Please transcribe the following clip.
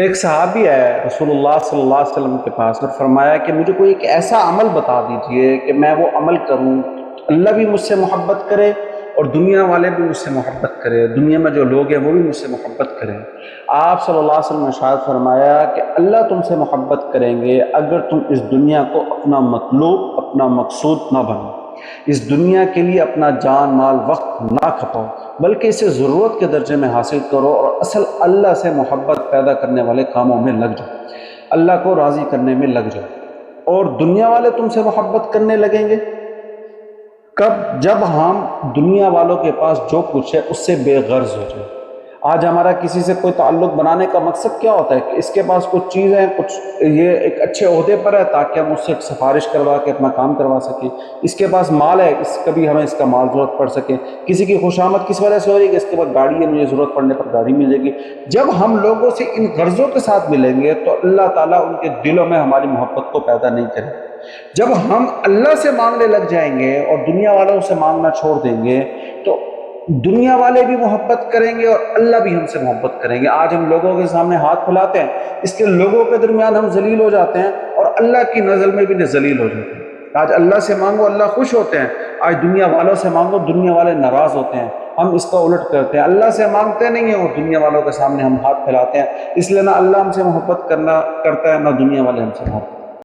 ایک صحابی ہے رسول اللہ صلی اللہ علیہ وسلم کے پاس اور فرمایا کہ مجھے کوئی ایک ایسا عمل بتا دیجئے کہ میں وہ عمل کروں، اللہ بھی مجھ سے محبت کرے اور دنیا والے بھی مجھ سے محبت کرے، دنیا میں جو لوگ ہیں وہ بھی مجھ سے محبت کریں۔ آپ صلی اللہ علیہ وسلم نے ارشاد فرمایا کہ اللہ تم سے محبت کریں گے اگر تم اس دنیا کو اپنا مطلوب، اپنا مقصود نہ بنو، اس دنیا کے لیے اپنا جان مال وقت نہ کھپاؤ، بلکہ اسے ضرورت کے درجے میں حاصل کرو اور اصل اللہ سے محبت پیدا کرنے والے کاموں میں لگ جاؤ، اللہ کو راضی کرنے میں لگ جاؤ۔ اور دنیا والے تم سے محبت کرنے لگیں گے کب؟ جب ہم دنیا والوں کے پاس جو کچھ ہے اس سے بے غرض ہو جائے۔ آج ہمارا کسی سے کوئی تعلق بنانے کا مقصد کیا ہوتا ہے کہ اس کے پاس کچھ چیزیں ہیں، کچھ یہ ایک اچھے عہدے پر ہے تاکہ ہم اس سے سفارش کروا کے اپنا کام کروا سکیں، اس کے پاس مال ہے، کبھی ہمیں اس کا مال ضرورت پڑ سکے، کسی کی خوشامد کس وجہ سے ہو رہی ہے کہ اس کے بعد گاڑی ہے، مجھے ضرورت پڑنے پر گاڑی مل جائے گی۔ جب ہم لوگوں سے ان غرضوں کے ساتھ ملیں گے تو اللہ تعالیٰ ان کے دلوں میں ہماری محبت کو پیدا نہیں کرے گا۔ جب ہم اللہ سے مانگنے لگ جائیں گے اور دنیا والوں سے مانگنا چھوڑ دیں گے تو دنیا والے بھی محبت کریں گے اور اللہ بھی ہم سے محبت کریں گے۔ آج ہم لوگوں کے سامنے ہاتھ پھیلاتے ہیں، اس کے لوگوں کے درمیان ہم ذلیل ہو جاتے ہیں اور اللہ کی نظر میں بھی ذلیل ہو جاتے ہیں۔ آج اللہ سے مانگو اللہ خوش ہوتے ہیں، آج دنیا والوں سے مانگو دنیا والے ناراض ہوتے ہیں۔ ہم اس کا الٹ کرتے ہیں، اللہ سے مانگتے نہیں ہیں اور دنیا والوں کے سامنے ہم ہاتھ پھیلاتے ہیں، اس لیے نہ اللہ ہم سے محبت کرتا ہے نہ دنیا والے ہم سے محبت